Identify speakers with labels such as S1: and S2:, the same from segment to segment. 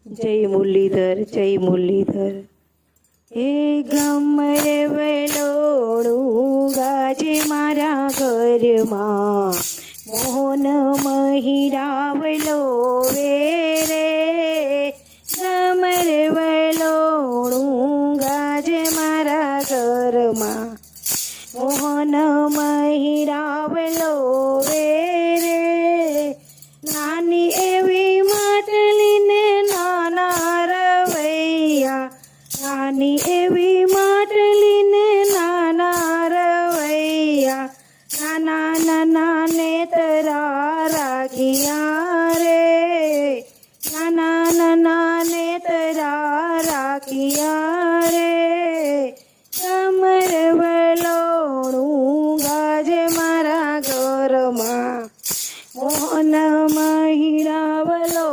S1: જય મુરલીધર, જય મુરલીધર. હે ગમરે વેલોણું ગાજે મારા ઘરમાં, મોહન મહિરાવલો વેરે. ગમરે વેલોણું ગાજે મારા ઘરમાં, મોહન મહિરાવલો વેરે. નાની એવી માટલીને નાના રવૈયા, નાની એવી માટલીને નાના રવૈયા, નાના નાના નેતરા રાખ્યા રે, નાના નાના નેતરા રાખ્યા રે. કમર વલોણું ગાજે મારા ઘરમાં, મોહન મહિરાવલો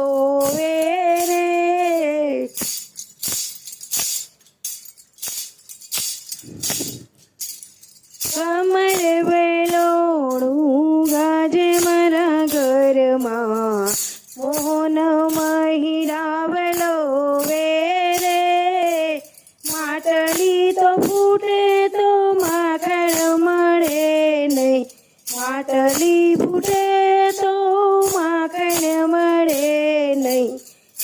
S1: વેરે. કમર વેલોણું ગાજે મારા ઘરમાં, મોહન મહિરાવલો વેરે. માટલી તો ફૂટે તો માખણ મળે નહીં, માટલી ફૂટે તો માખણ મળે નહીં.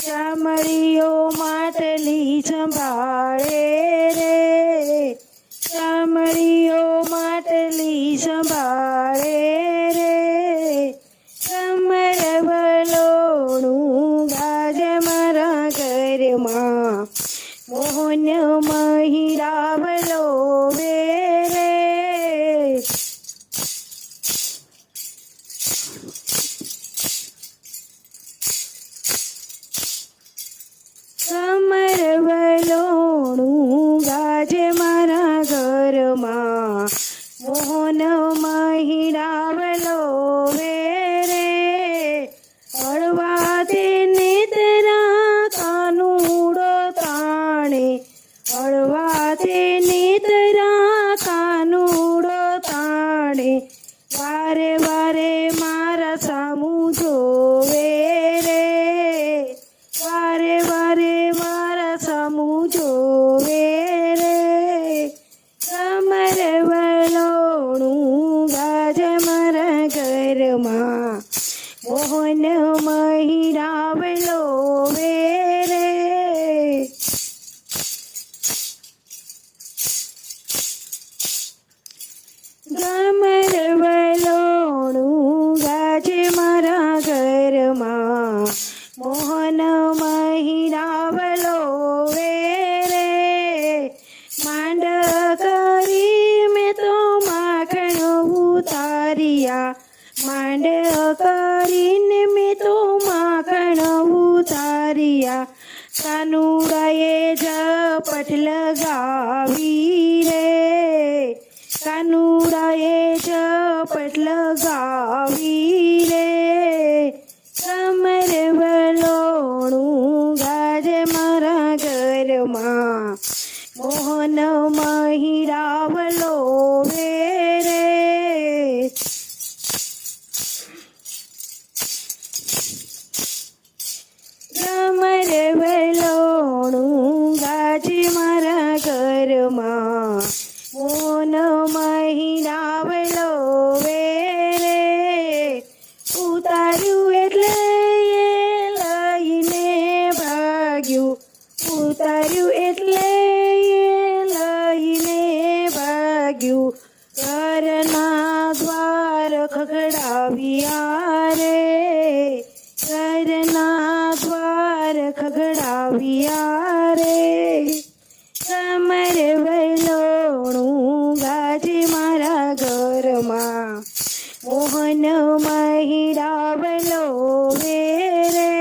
S1: ચામડીઓ માટલી સંભાળે રે, ચામડીઓ માટલી સંભાળે રે. કમર વલોણું ગાજે મારા ઘરમાં, મોહન મહિરાવલો વેરે. કમર વલોણું ગાજે મારા ઘરમાં, મોહન મહિરાવલો વેરે. હળવા તે નેતરા કાનુડો તાણે, હળવા તે નેતરા કાનુડો તાણે. વારે વારે મારા સામું જોવે રે, વારે વારે મારા સામું જોવે રે. કમર વલોણું ગાજે મારા ઘરમાં, મોહન મહિરાવલો વેરે. કમર વલોણું ગાજે મારા ઘરમાં, મોહન મહિરાવલો વેરે. માંડ કરી મેં તો માખણ ઉતાર્યા, માંડ કરીને મેં તો માખણ ઉતાર્યા. કાનુડાએ ઝપટ લગાવી રે, કાનુડાએ ઝપટ લગાવી રે. કમર વલોણું ગાજે મારા ઘરમાં, મોહન મહિરાવલો વેરે. કમર વલોણું ગાજે મારા ઘરમાં, મોહન મહિરાવલો વેરે. ઉતાર્યું એટલે એ લઈને ભાગ્યું, ઉતાર્યું એટલે એ લઈને ભાગ્યું. ઘરના દ્વાર ખખડાવ્યા રે, ઘરના દ્વાર ખખડાવ્યા રે. કમર વલોણું ગાજે મારા ઘરમાં, મોહન મહિરાવલો વેરે.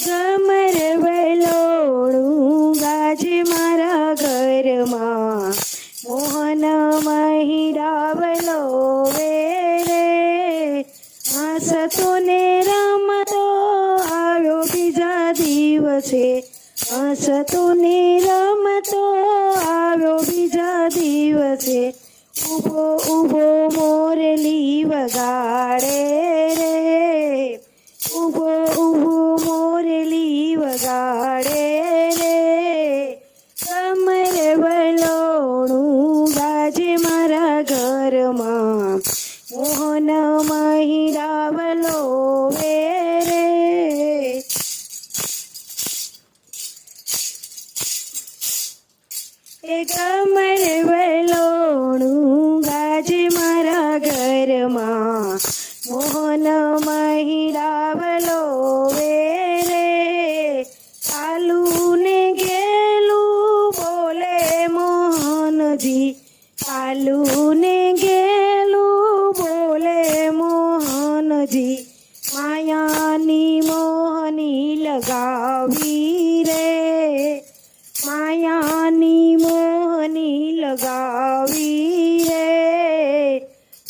S1: કમર વલોણું ગાજે મારા ઘરમાં, મોહન મહિરાવલો વેરે. હસતો ને રમતો આવ્યો બીજા દિવસે, હસતો ને રમતો આવ્યો બીજા દિવસે. ઊભો ઊભો મોરલી વગાડે રે, ઊભો ઊભો મોરલી વગાડે રે, કમર વલોણું ગાજે મારા ઘરમાં, મોહન મહિડા વલોવે રે. એ કમર વલોણું ગાજે મારા ઘરમાં, મોહન મહિડા વલોવે રે, આલું ને ગેલું બોલે મોહનજી, આલું ને ગેલું બોલે મોહનજી, માયાની મોહની લગાવી રે, માયાની મોહની લગાવી રે,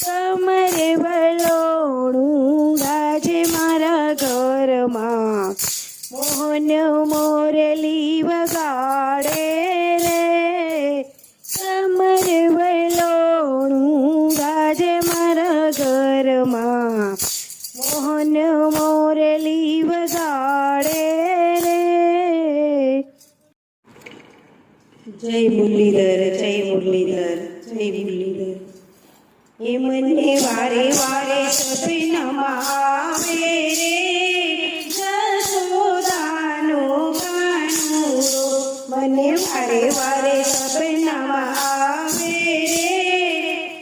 S1: કમર વલોણું ગાજે મારા ઘરમાં, મોહન મોરલી વગાડે રે, કમર વલોણું ગાજે મારા ઘરમાં, મોહન મોરલી વગાડે રે. જય મુરલીધર, જય મુરલીધર, જય મુરલીધર. એ મને વારે વારે સપનામાં આવે રે, જશોદાનો કાનુડો, મને વારે વારે સપનામાં આવે રે,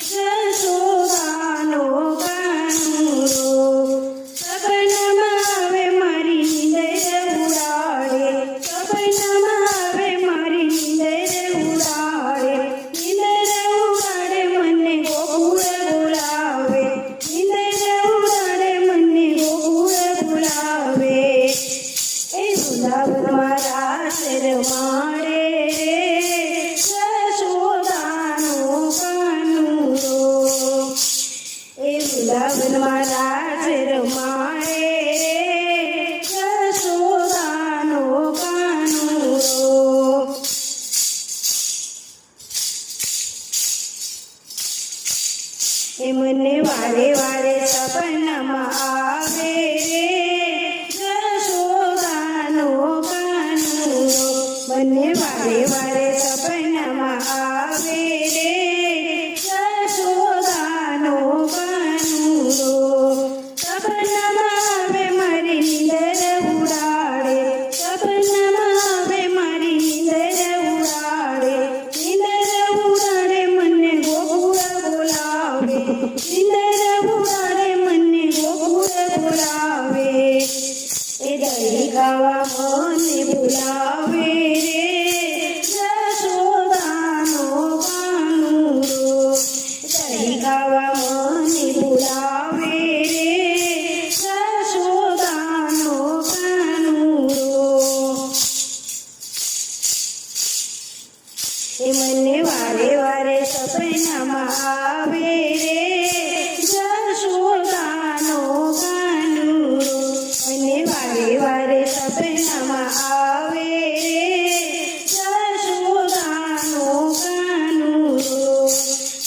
S1: જશોદાનો કાનુડો, સપનામાં આવે મારી નીંદર ઉડાડે, સપનામાં આવે મારી નીંદર ઉડાડે, નીંદર ઉડાડે મને ગોકુળ બોલાવે, નીંદર ઉડાડે મને ગોકુળ બોલાવે, એ વૃંદાવનમાં રાસ રમાડે રે, જશોદાનો કાનુડો, એ વૃંદાવનમાં રાસ રમાડે રે, જશોદાનો કાનુડો. એ મને વારે વારે સપનામાં આવે રે, જશોદાનો કાનુડો, મને વારે વારે સપનામાં આવે રે, જશોદાનો કાનુડો, સપનામાં આવે મારી નીંદર ઉડાડે, સપનામાં આવે મારી નીંદર ઉડાડે, નીંદર ઉડાડે મને ગોકુળ બોલાવે, નીંદર ઉડાડે મને ગોકુળ બોલાવે, એ દહીં ખાવા મને બોલાવે રે, જશોદાનો કાનુડો, દહીં ખાવા મને બોલાવે રે, જશોદાનો કાનુડો. એ મને વારે વારે સપનામાં આવે રે, જશોદાનો કાનુડો, મને વારે વારે સપનામાં આવે રે, જશોદાનો કાનુડો,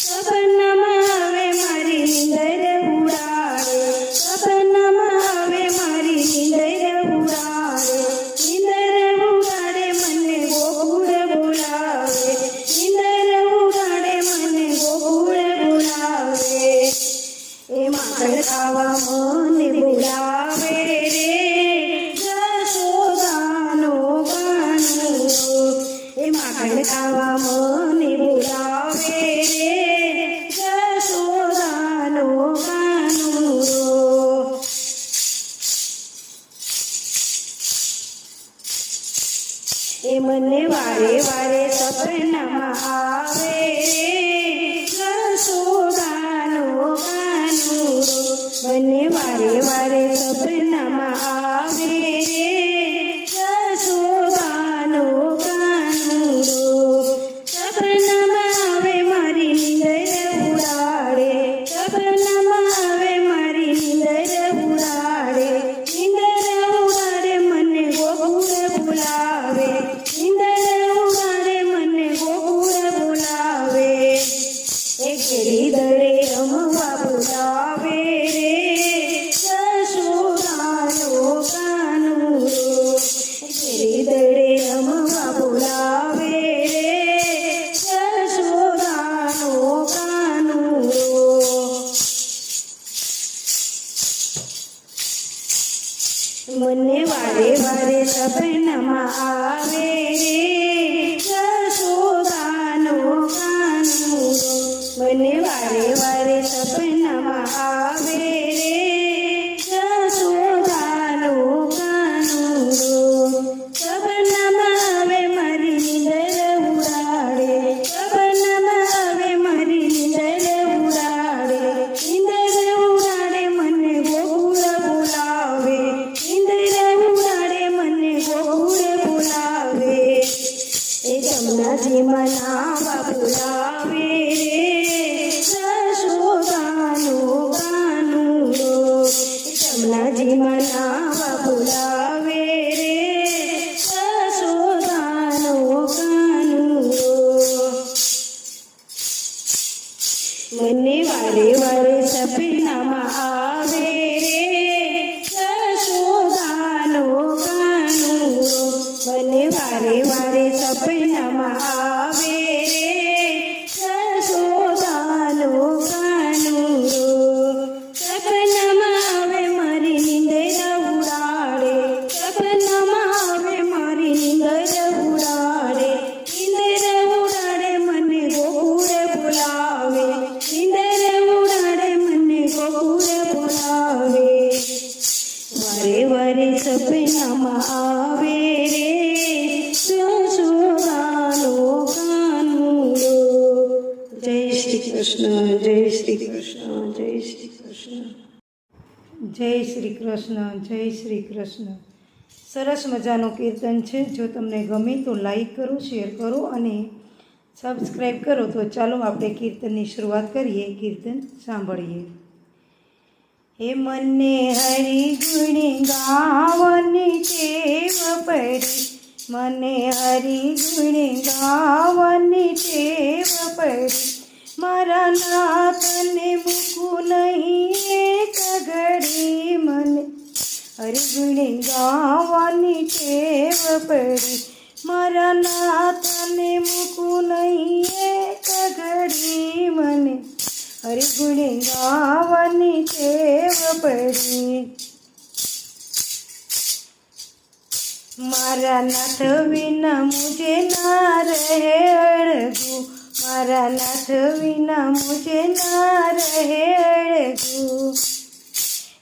S1: સપનામાં આવે મારી નીંદર ઉડાડે, સપનામાં આવે મારી નીંદર ઉડાડે, નીંદર ઉડાડે મને ગોકુળ બોલાવે, નીંદર ઉડાડે મને ગોકુળ બોલાવે, એ માખણ ખાવા મને બોલાવે રે, જશોદાનો કાનુડો, એ માખણ ખાવા મને બોલાવે રે, જશોદાનો કાનુડો. એ મને વારે વારે સપનામાં આવે રે, જશોદાનો કાનુડો, મને વારે વારે સપનામાં આવે રે, જશોદાનો કાનુડો, સપનામાં આવે મારી નીંદર ઉડાડે, સપનામાં આવે મારી નીંદર ઉડાડે, નીંદર ઉડાડે મને ગોકુળ બોલાવે, નીંદર ઉડાડે મને ગોકુળ બોલાવે, એ ગિરિધરે રમવા બોલાવે વારે વારે સપનામાં આવે રે યશોદાનો કાનુડો મને વારે વારે સપનામાં આવે રે યશોદાનો કાનુડો સપનામાં આવે મારી નિંદર ઉડાડે સપનામાં આવે મારી નિંદર ઉડાડે મને ગોકુળે બોલાવે નિંદર ઉડાડે મને ગોકુળે બોલાવે વારે વારે સપનામાં આવે રે યશોદાનો કાનુડો જય શ્રી કૃષ્ણ જય શ્રી કૃષ્ણ જય શ્રી કૃષ્ણ
S2: જય શ્રી કૃષ્ણ જય શ્રી કૃષ્ણ. સરસ મજાનું કીર્તન છે. જો તમને ગમે તો લાઈક કરો, શેર કરો અને સબસ્ક્રાઈબ કરો. તો ચાલો આપણે કીર્તનની શરૂઆત કરીએ. કીર્તન સાંભળીએ. હે મને હરિ ગુણ ગાવાની ટેવ પડી મને હરિ ગુણ ગાવાની ટેવ પડી મારા નાથને મૂકું નહીં એક ઘડી મને હરિગુણ ગાવાની ટેવ પડી મારા નાથને મૂકું નહીં એક ઘડી મને હરિગુણ ગાવાની ટેવ પડી મારા નાથ વિના મુજે ના રહે અડગું મારા નાથ વિના મુજે ના રહે અડગું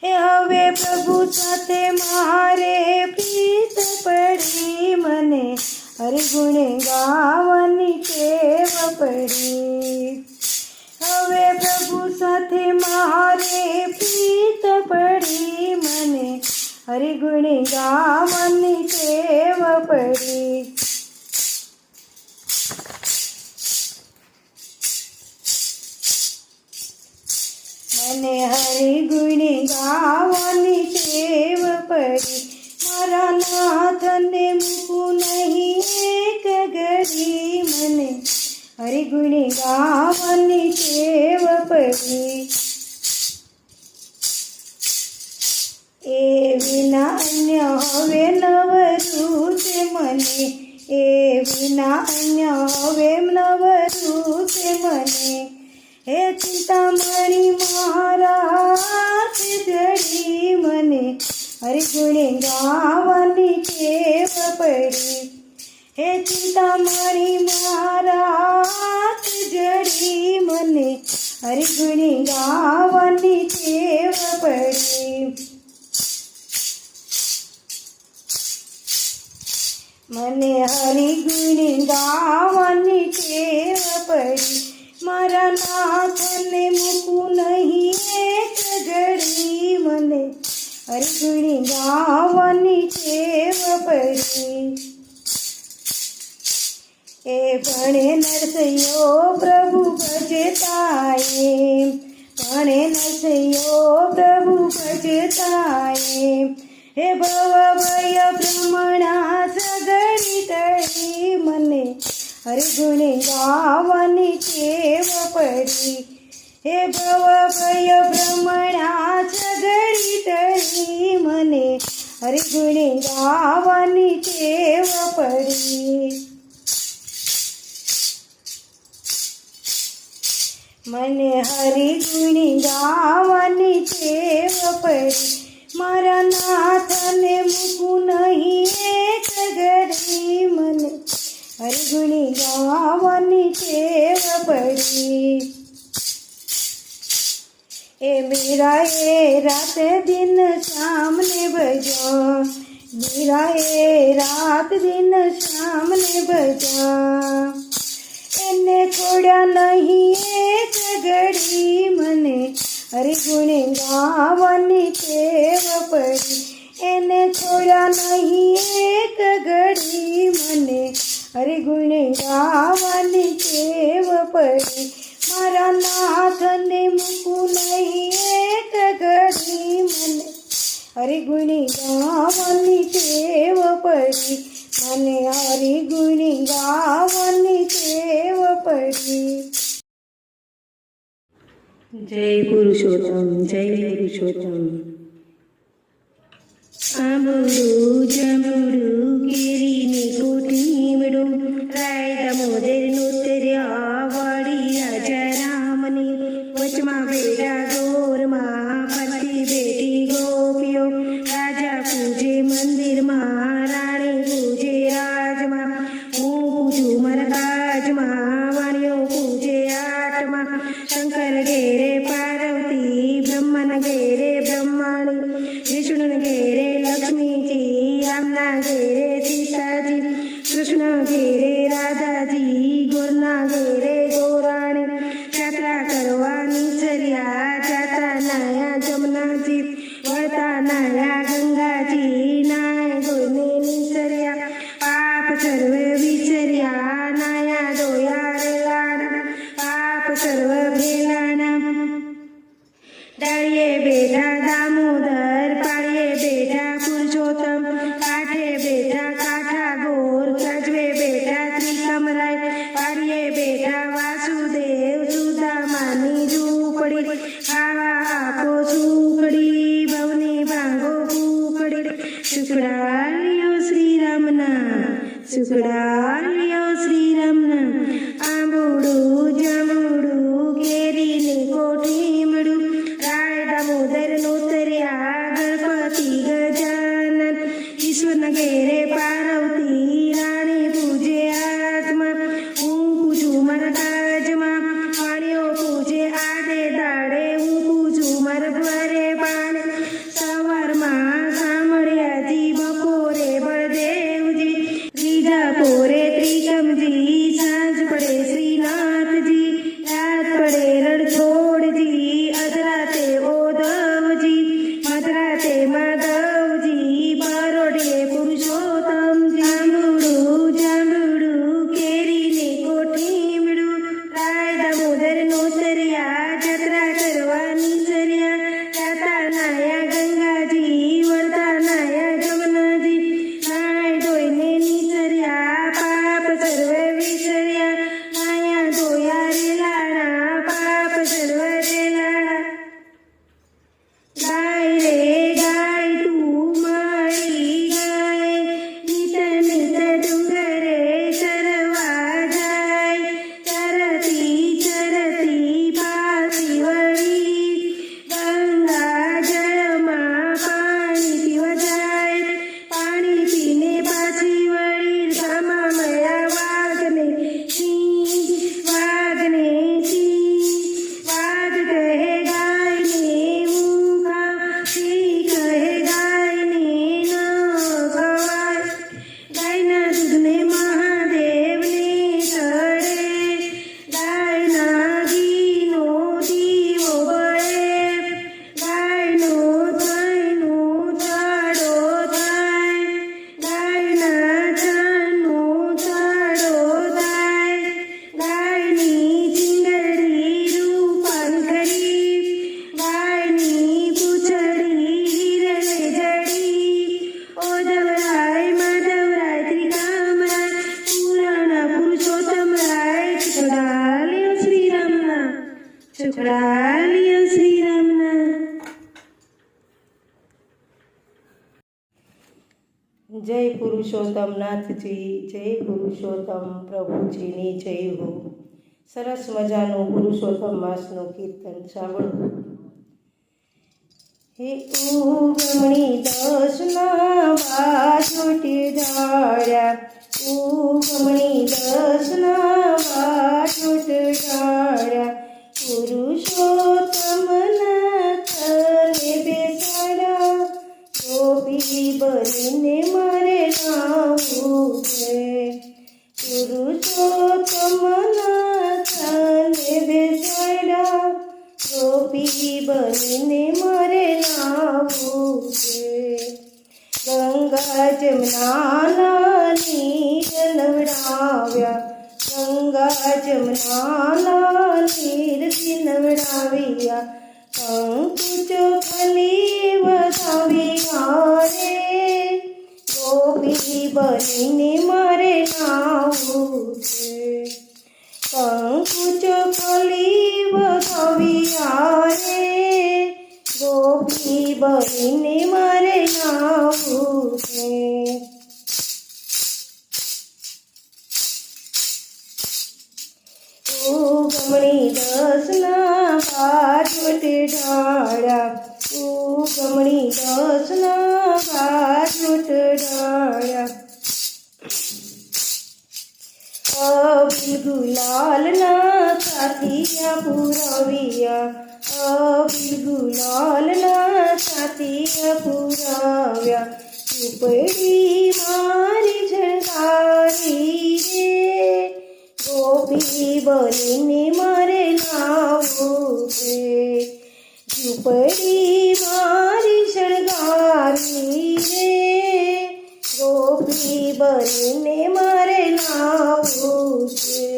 S2: હવે પ્રભુ સાથે મારે પ્રીત પડી મને હરિગુણ ગાવાની ટેવ પડી હવે પ્રભુ સાથે મારે પ્રીત પડી મને હરિગુણ ગાવાની ટેવ પડી મને હરિગુણ ગાવાની ટેવ પડી મારા નાથને મૂકું નહીં એક ઘડી મને હરિગુણ ગાવાની ટેવ પડી એ વિના અન્ય હવે નવરું છે મને એ વિના અન્ય હવે નવરું છે મને હે ચિંતામણી મહારાજ જડી મને હરિગુણ ગાવાની ટેવ પડી હે ચિંતામણી મહારાજ જડી મને હરિગુણ ગાવાની ટેવ પડી મને હરિગુણ ગાવાની ટેવ પડી મારા નાથને મૂકું નહીં એક ઘડી મને હરિગુણ ગાવાની ટેવ પડી એ ભણે નરસૈયો પ્રભુ ભજતાએ ભણે નરસૈયો પ્રભુ ભજતાએ હે ભવ ભય ભ્રમણા સગડી ટળી મને હરિગુણ ગાવાની ટેવ પડી હે ભવ ભય ભ્રમણા સગડી ટળી મને હરિગુણ ગાવાની ટેવ પડી મને હરિગુણ ગાવાની ટેવ પડી મારા નાથને મૂકું નહીં એક ઘડી મને હરિગુણ ગાવાની ટેવ પડી એ મીરાએ રાત દિન શામને ભજ્યા મીરાએ રાત દિન શામને ભજ્યા એને છોડ્યા નહીં એક ઘડી મને હરિગુણ ગાવાની ટેવ પડી એને છોડ્યા નહીં એક ઘડી મને હરિગુણ ગાવાની ટેવ પડી મારા નાથને મૂકું નહીં એક ઘડી મને હરિગુણ ગાવાની ટેવ પડી મને હરિગુણ ગાવાની ટેવ પડી.
S1: જય પુરુષોત્તમ, જય પુરુષોત્તમ. આંબુડું જાંબુડું કેરીની કોઠીમડું, રાય દામોદરનું તર્યા વાળી રાજા રામની, વચમાં બેઠા ગોરમાં ફરતી બેઠી ગોપીઓ, રાજા પૂજે મંદિરમાં, રાણી પૂજે રાજમાં, હું પૂજું મારા કાજમાં, વાણીઓ પૂજે આટમાં, શંકર ઘેરે પાર્વતી, બ્રહ્મન ઘેરે બ્રહ્માણી, વિષ્ણુ ઘેરે લક્ષ્મીજી, રામના ઘેરે સીતાજી, કૃષ્ણ ઘેરે રાધાજી, ગોરના ઘેરે ગોરાણી, યાત્રા કરવાની ચર્યા, જાતા નાયા જમનાજી, વળતા નાયા ગંગાજી, નાય ધોઈને નીચર્યા, પાપ સર્વે વિચર્યા, નાયા ધોયા રેલાણા, પાપ સર્વ ભેલાણા. ડાળીએ બેઠા દામોદર, પાળીએ બેઠા પુરુષોત્તમ, કાંઠે બેઠા કાંઠા ગોર, કાજવે બેઠા ત્રિકમરાય, પાળીએ બેઠા વાસુદેવ, સુદામાની ઝૂંપડી, ખાવા આપો સુખડી, ભવની ભાંગો કુકડી, શુક્રાલ્યો શ્રીરામના, શુક્રાલ્યો શ્રીરામના. આંબુડું જાંબુડું કેરીની કોઠીમડું, રાય દામોદરનું તર્યા ગણપતિ ગજાનન, ઈશ્વરના ઘેરે પાર્વતી, રાણી પૂજે આત્મા, હું પૂજું મારા કાજમાં, વાણીઓ પૂજે આડે દાડે, હું પૂજું મારા દ્વારે બાણે, સવારમાં સામળિયાજી, બપોરે બળદેવજી, ત્રીજા પોરે ત્રિકમજી, સાંજ પડે શ્રીનાથજી, રાત પડે રણછોડજી, અધરાતે ઓધવજી, મધરાતે માધવજી, પરોઢે પુરુષોત્તમજી. આંબુડું જાંબુડું કેરીની કોઠીમડું, રાય દામોદરનું તર્યા, જાત્રા કરવાની ચર્યા, જાતા નાયા ગંગાજી, વળતા નાયા જમનાજી, નાય ધોઈને નીચર્યા, પાપ સર્વે વિચર્યા, નાયા ધોયા રેલાણા, પાપ સર્વ રેલાણા. ગાય રે ગાય તું મારી ગાય, નિત નિત ડુંગરે ચરવા જાય, ચરતી ચરતી પાછી વળી, ગંગા જળમાં પાણી પીવા જાય, પાણી પીને પાછી વળી, ગામા મળ્યા વાઘને સિંહ, વાઘને સિંહ, વાઘ કહે ગાયને હું ખાઉં, સિંહ કહે ગાયને ન ખવાય, ગાયના દૂધને મહાદેવને ચડે, ગાયના ઘીનો દીવો બળે, ગાયનો દહીંનો ચાડો થાય, ગાયના છાણનો ચાડો થાય, ગાયની ચીંગડી રૂપાંતરી, ગાયની પૂંછડી હિરણે જડી, ઓધવરાય માધવરાય ત્રિકામરાય, પુરાણા પુરુષોત્તમરાય, શુક્રાલ્યો શ્રીરામના, શુક્રાલ્યો શ્રીરામના. જય પુરુષોત્તમ નાથજી, જય પુરુષોત્તમ પ્રભુજીની જય હો. સરસ મજાનું પુરુષોત્તમ માસનું કીર્તન સાંભળો. હે ઉગમણી દસના વાજોટી ડાળ્યા, ઉગમણી દસના વાજોટ ડાળ્યા, પુરુષોત્તમ નાથને બેસાડ્યા, ગોપી બનીને મારે નાવું છે, પુરુષોત્તમ નાથને બેસાડ્યા, ગોપી બનીને મારે નાવું છે. ગંગા જમનાના નીર નવડાવ્યા, ગંગા જમનાના નીરથી નવડાવ્યા, કંકુ ચોખલી વધાવ્યા રે, ગોપી બનીને મારે નાવું છે. કંકુ ચોખલી વધાવ્યા
S2: શણગારે ગોપી બનીને મારે નાવું છે. ઉગમણી દસના ભાગવત ઢાળ્યા, ઉગમણી દસના ભાગવત ઢાળ્યા. અબીલ ગુલાલના સાથિયા પુરાવ્યા, અબીલ ગુલાલના સાથિયા પુરાવ્યા. ઝૂંપડી મારી ઝળકારી રે ગોપી બનીને મારે નાવું છે. ઝૂંપડી મારી ઝળકારી રે ગોપી બનીને મારે નાવું છે.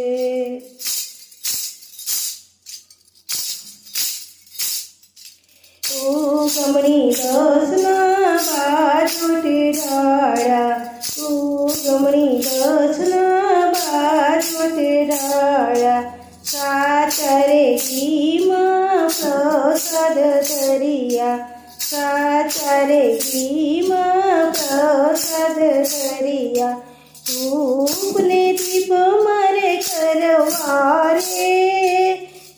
S2: ઉગમણી દસના ભાગવત ઢાળ્યા, ઉગમણી દસના ભાગવત ઢાળ્યા. સાચરે ઘીમાં પ્રસાદ ધર્યા, સાચરે ઘીમાં પ્રસાદ ધર્યા. ધૂપ ને દીપ મારે કરવા રે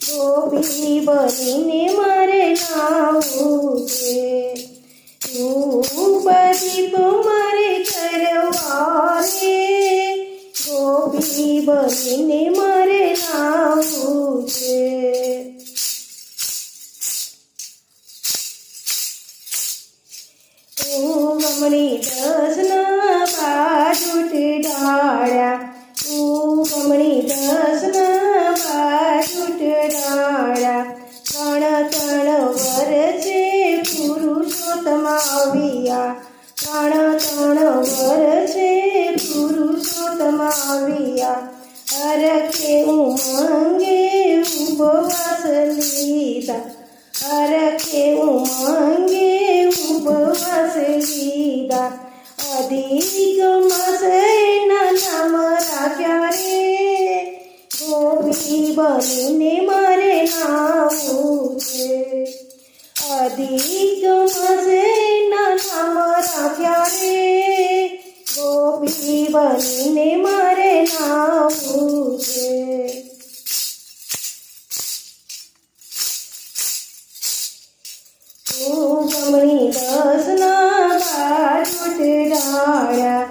S2: ગોપી બનીને મારે નાવું છે. ધૂપ દીપ મારે કરવા રે ગોપી બનીને મારે નાવું છે. ઉગમણી દસના ભાગવત ઢાળ્યા, ઉગમણી દસના ભાગવત ઢાળ્યા. ત્રણ ત્રણ વર્ષે પુરુષોત્તમ આવ્યા, ત્રણ ત્રણ વર્ષે પુરુષોત્તમ આવ્યા. હરખે ઉમંગે ઉપવાસ લીધા, હરખે ઉમંગે ઉપવાસ લીધા. અધિક માસ એના નામ રાખ્યા રે ગોપી બનીને મારે નાવું છે. અધિક માસ એના નામ રાખ્યા રે ગોપી બનીને મારે નાવું છે. ઉગમણી દસના ભાગવત ઢાળ્યા,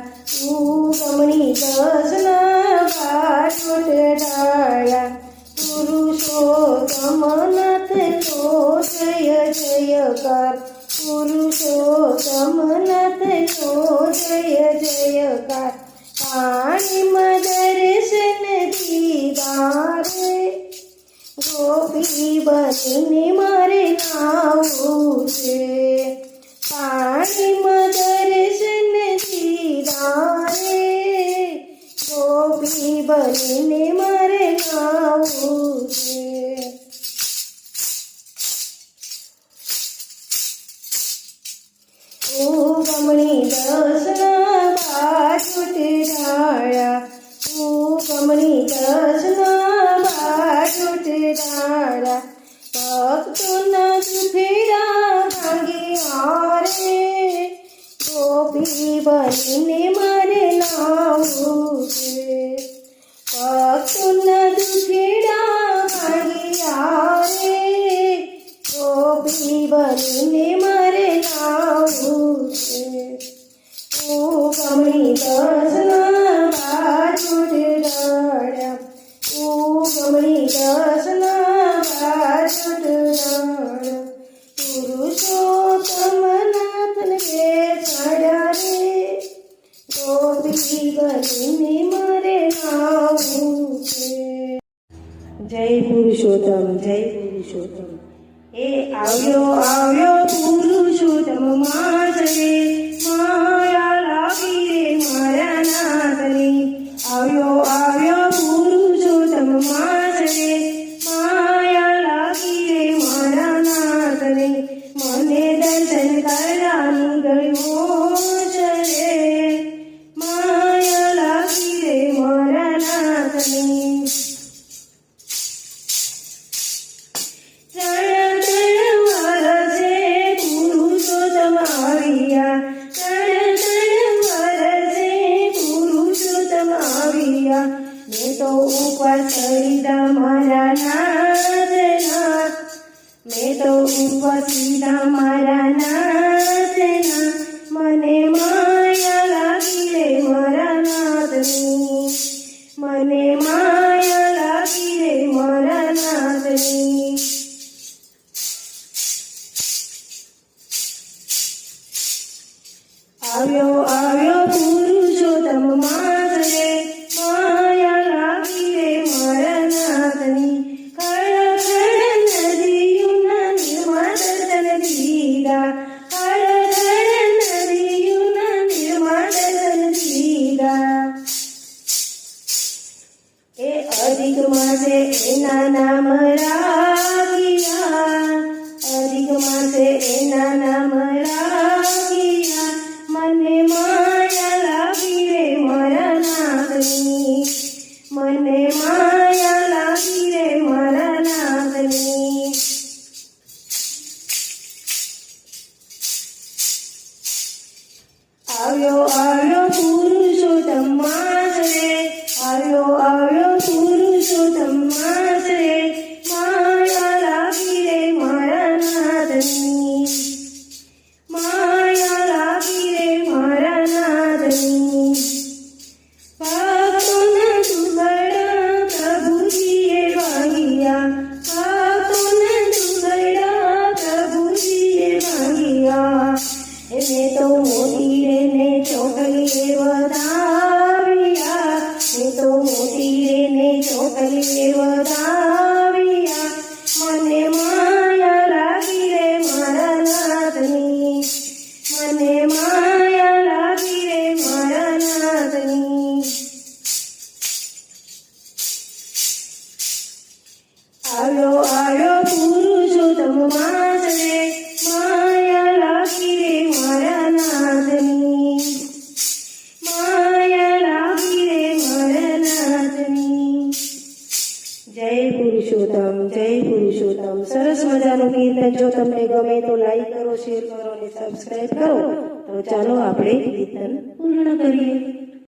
S2: ઉગમણી દસના ભાગવત ઢાળ્યા. પુરુષોત્તમનાથ નો જય જયકાર, પુરુષોત્તમનાથ નો જય જયકાર. પાણીમાં દર્શન દીધા રે ગોપી બનીને મારે નાવું છે. પાણીમાં દર્શન દીધા રે ગોપી બનીને મારે નાવું છે. ઉગમણી દસના ભાગવત ઢાળ્યા, ઉગમણી દસના ભાગવત ઢાળ્યા. ભક્તોના દુખેડા ભાંગ્યા રે ગોપી બનીને મારે નાવું છે. ભક્તોના દુખેડા ભાંગ્યા રે ગોપી બનીને મારે નાવું છે. ઉગમણી દસના ભાગવત ઢાળ્યા, ઉગમણી દસના ભાગવત ઢાળ્યા. પુરુષોત્તમનાથને ચડ્યા રે ગોપી બનીને મારે નાવું છે.
S1: જય પુરુષોત્તમ, જય પુરુષોત્તમ.
S2: એ આવ્યો આવ્યો પુરુષોત્તમ માસ રે માયા લાગી રે મારા નાથની. આવ્યો આવ્યો પુરુષોત્તમ માસ રે માયા લાગી રે મારા નાથની. મને દર્શન કરવાની ગળ્યો છે રે માયા લાગી રે મારા નાથની. વસીલા મારા નાથના મને માયા લાગી રે મારા નાથની મને માયા લાગી રે મારા નાથની આવ્યો આવ્યો પુરુષોત્તમ માસ રે માયા લાગી રે મારા નાથની ખડ ખડ નદીયુના નિર્મળ દર્શન દીધા ખડ ખડ નદીયુના નિર્મળ દર્શન દીધા એ અધિક માસે એના નામ રાખ્યા અધિક માસે એના નામ રાખ્યા મને માયા લાગી રે મારા નાથની મને માયા લાગી રે મારા નાથની આવ્યો આવ્યો પુરુષોત્તમ માસ રે આવ્યો આવ્યો પુરુષોત્તમ માસ રે માયા લાગી રે મારા નાથની માયા લાગી રે મારા નાથની ભક્તોના દુખડા પ્રભુજીએ ભાંગ્યા ભક્તોના દુખડા પ્રભુજીએ ભાંગ્યા એને તો મોતી રે ને ચોટલીએ વધાવ્યા એ તો મોતી રે ને ચોટલીએ વધાવ્યા મને માયા લાગી રે મારા નાથની મને માયા લાગી રે મારા નાથની આવ્યો આવ્યો પુરુષોત્તમ માસ રે માયા લાગી રે મારા નાથની માયા લાગી રે મારા નાથની જય પુરુષોત્તમ સરસ મજાનું કીર્તન જો તમને ગમે તો લાઈક કરો શેર કરો અને સબસ્ક્રાઇબ કરો તો ચાલો આપણે કીર્તન પૂર્ણ કરીએ